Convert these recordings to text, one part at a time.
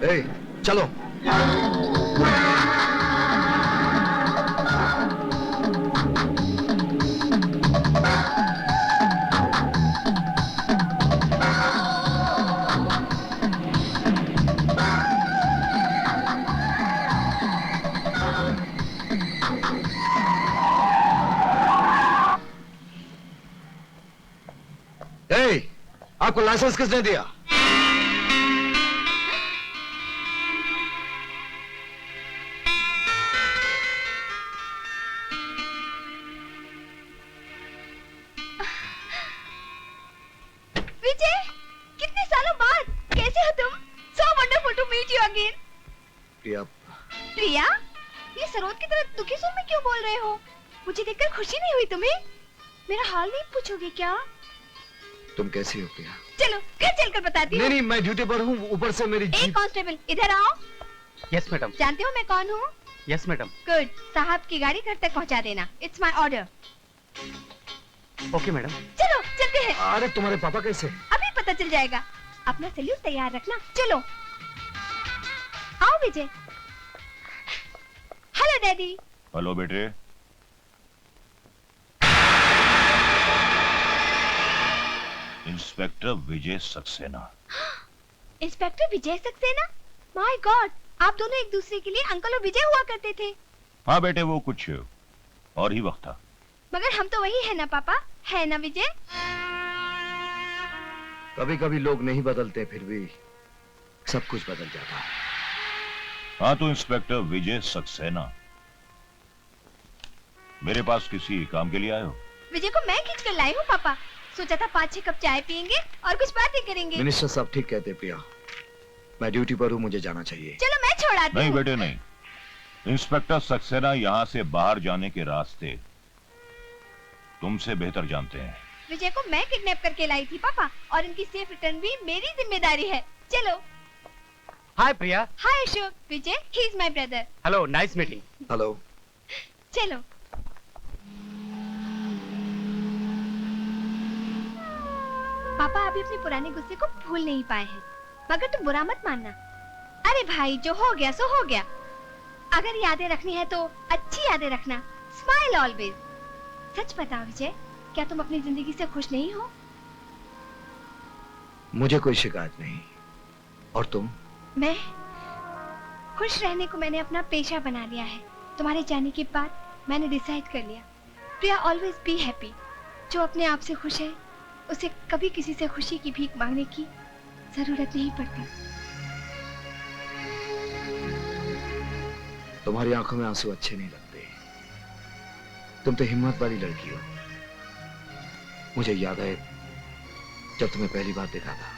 ए, चलो। ए, आपको लाइसेंस किसने दिया? विजय, कितने सालों बाद कैसे हो तुम? So wonderful to meet you again. प्रिया, प्रिया, ये सरोद की तरह दुखी सुर में क्यों बोल रहे हो? मुझे देखकर खुशी नहीं हुई तुम्हें? मेरा हाल नहीं पूछोगे क्या? तुम कैसी हो प्रिया? चलो घर चलकर बताती हूँ। नहीं, मैं ड्यूटी पर हूँ, ऊपर से मेरी एक जीप। कांस्टेबल इधर आओ। Yes madam. जानते हो मैं कौन हूँ? Yes madam. गुड, साहब की गाड़ी घर तक पहुँचा देना। It's my order. Okay madam. चलो चलते हैं। अरे तुम्हारे पापा कैसे? अभी पता चल जाएगा। अपना सैल्यूट तैयार रखना। चलो आओ विजय। Hello daddy. हेलो बेटे। Inspector Vijay Saxena. Inspector Vijay Saxena? My god, आप दोनों एक दूसरे के लिए अंकल और विजय हुआ करते थे। हाँ बेटे, वो कुछ और ही वक्त था। मगर हम तो वही है ना पापा, है ना विजय? कभी कभी लोग नहीं बदलते, फिर भी सब कुछ बदल जाता है। हाँ तो इंस्पेक्टर विजय सक्सेना, मेरे पास किसी काम के लिए आए हो? विजय को मैं खींच कर लाई हूँ पापा। सोचा था 5-6 कप चाय पियेंगे और कुछ बातें करेंगे। मिनिस्टर साहब ठीक कहते प्रिया, मैं ड्यूटी पर हूँ, मुझे जाना चाहिए। चलो मैं छोड़ाती नहीं हूँ। बेटे नहीं, इंस्पेक्टर सक्सेना यहाँ से बाहर जाने के रास्ते तुमसे बेहतर जानते हैं। विजय को मैं किडनैप करके लाई थी पापा, और इनकी सेफ रिटर्न भी मेरी जिम्मेदारी है। चलो। Hi Priya. Hi Ashok. Vijay, he is my brother. Hello, nice meeting. Hello. चलो। पापा अभी अपने पुराने गुस्से को भूल नहीं पाए हैं, मगर तुम बुरा मत मानना। अरे भाई, जो हो गया सो हो गया। अगर यादें रखनी है तो अच्छी यादें रखना। Smile always. सच बताओ विजय, क्या तुम अपनी जिंदगी से खुश नहीं हो? मुझे कोई शिकायत नहीं। और तुम? मैं खुश रहने को मैंने अपना पेशा बना लिया है। तुम्हारे जाने के बाद मैंने डिसाइड कर लिया, प्रिया ऑलवेज बी हैप्पी। जो अपने आप से खुश है, उसे कभी किसी से खुशी की भीख मांगने की जरूरत नहीं पड़ती। तुम्हारी आंखों में आंसू अच्छे नहीं लगते। तुम तो हिम्मत वाली लड़की हो। मुझे याद है जब तुम्हें पहली बार देखा था।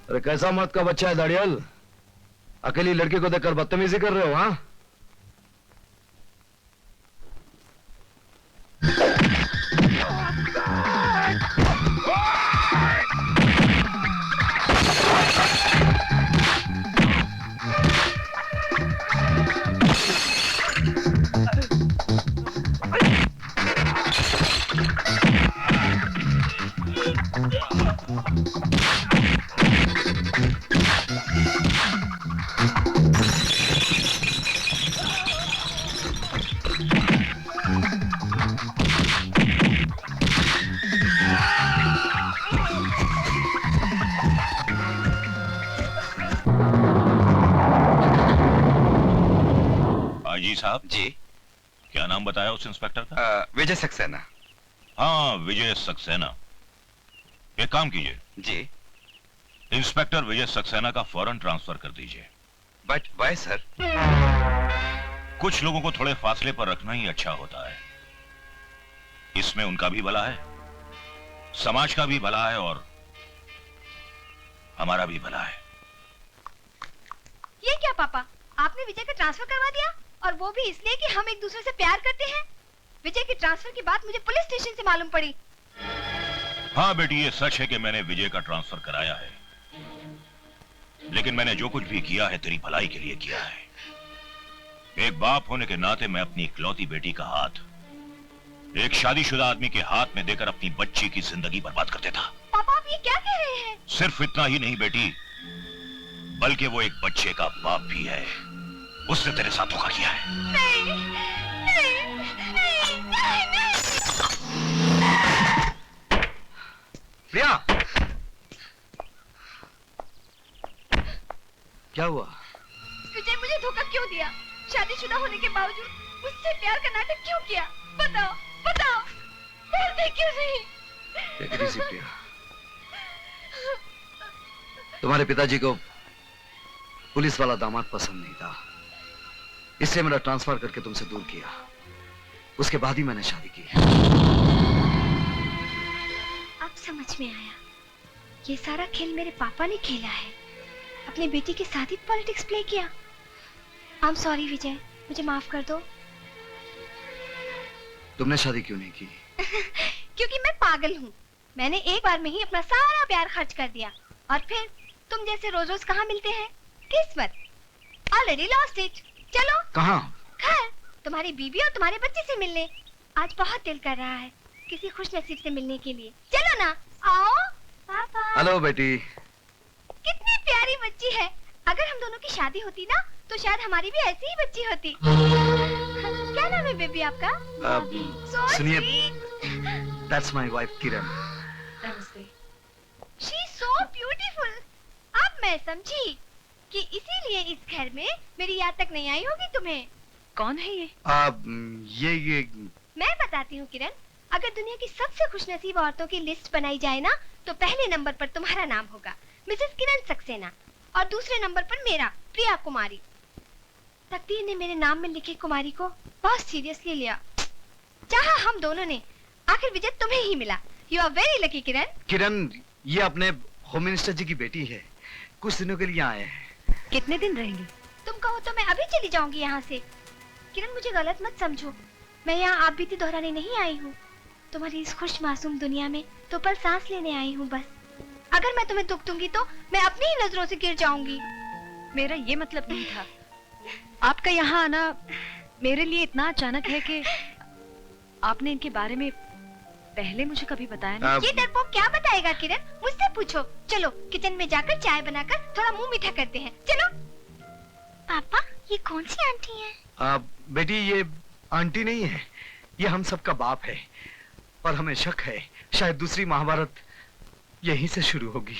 अरे कैसा मर्द का बच्चा है दाड़ियल, अकेली लड़की को देखकर बदतमीजी कर रहे हो? हाँ, जी साहब। जी। क्या नाम बताया उस इंस्पेक्टर का? विजय सक्सेना। हाँ, विजय सक्सेना। एक काम कीजिए, जी। इंस्पेक्टर विजय सक्सेना का फौरन ट्रांसफर कर दीजिए। But why sir? कुछ लोगों को थोड़े फासले पर रखना ही अच्छा होता है। इसमें उनका भी भला है, समाज का भी भला है और हमारा भी भला है। ये क्या पापा, आपने विजय का ट्रांसफर करवा दिया, और वो भी इसलिए कि हम एक दूसरे से प्यार करते हैं? विजय के ट्रांसफर की बात मुझे पुलिस स्टेशन से मालूम पड़ी। हाँ बेटी, ये सच है कि मैंने विजय का ट्रांसफर कराया है, लेकिन मैंने जो कुछ भी किया है तेरी भलाई के लिए किया है। एक बाप होने के नाते मैं अपनी इकलौती बेटी का हाथ एक शादीशुदा आदमी के हाथ में देकर अपनी बच्ची की जिंदगी बर्बाद कर देता। पापा आप ये क्या कह रहे हैं? सिर्फ इतना ही नहीं बेटी, बल्कि वो एक बच्चे का बाप भी है। उसने तेरे साथ धोखा किया है। नहीं, नहीं, नहीं, नहीं, नहीं। प्रिया, क्या हुआ? विजय मुझे धोखा क्यों दिया? शादीशुदा होने के बावजूद मुझसे प्यार का नाटक क्यों किया? बताओ, बताओ, बोलते क्यों नहीं? Take it easy, प्रिया। तुम्हारे पिताजी को पुलिस वाला दामाद पसंद नहीं था, इसलिए मेरा ट्रांसफर करके तुमसे दूर किया। उसके बाद ही मैंने शादी की। अब समझ में आया, ये सारा खेल मेरे पापा ने खेला है। अपनी बेटी के साथ ही पॉलिटिक्स प्ले किया। आई एम सॉरी विजय, मुझे माफ कर दो। तुमने शादी क्यों नहीं की? क्योंकि मैं पागल हूँ। मैंने एक बार में ही अपना सारा प्यार खर्च कर दिया, और फिर तुम जैसे रोज रोज कहाँ मिलते हैं? किस्मत, ऑलरेडी लॉस्ट इट। चलो कहाँ? घर, तुम्हारी बीबी और तुम्हारे बच्चे से मिलने। आज बहुत दिल कर रहा है किसी खुश नसीब से मिलने के लिए। चलो ना, आओ। पापा। हेलो बेटी। कितनी प्यारी बच्ची है। अगर हम दोनों की शादी होती ना, तो शायद हमारी भी ऐसी ही बच्ची होती। क्या नाम है बेबी आपका? So सुनिए, sweet. that's my wife Kiran. She is so beautiful. अब मैं समझी कि इसीलिए इस घर में मेरी याद तक नहीं आई होगी तुम्हें। कौन है ये? ये मैं बताती हूँ किरण, अगर दुनिया की सबसे खुशनसीब औरतों की लिस्ट बनाई जाए ना, तो पहले नंबर पर तुम्हारा नाम होगा, मिसेस किरण सक्सेना, और दूसरे नंबर पर मेरा, प्रिया कुमारी। तकदीर ने मेरे नाम में लिखे कुमारी को बहुत सीरियसली लिया। चाहा हम दोनों ने, आखिर विजय तुम्हें ही मिला। यू आर वेरी लकी किरण। किरण, ये अपने होम मिनिस्टर जी की बेटी है, कुछ दिनों के लिए आए हैं। कितने दिन रहेंगी? तुम कहो तो मैं अभी चली जाऊंगी यहाँ से। किरण मुझे गलत मत समझो, मैं यहाँ आप बीती दोहराने नहीं आई हूँ। तुम्हारी इस खुश मासूम दुनिया में तो पल सांस लेने आई हूँ बस। अगर मैं तुम्हें दुख दूंगी तो मैं अपनी ही नजरों से गिर जाऊंगी। मेरा ये मतलब नहीं था। आपका यहाँ आना मेरे लिए इतना अचानक है कि आपने इनके बारे में पहले मुझे कभी बताया नहीं। ये डरपोक क्या बताएगा किरण? मुझसे पूछो। चलो किचन में जाकर चाय बनाकर थोड़ा मुंह मीठा करते हैं। चलो। पापा, ये कौन सी आंटी है? बेटी, ये आंटी नहीं है, ये हम सबका बाप है, और हमें शक है शायद दूसरी महाभारत यहीं से शुरू होगी।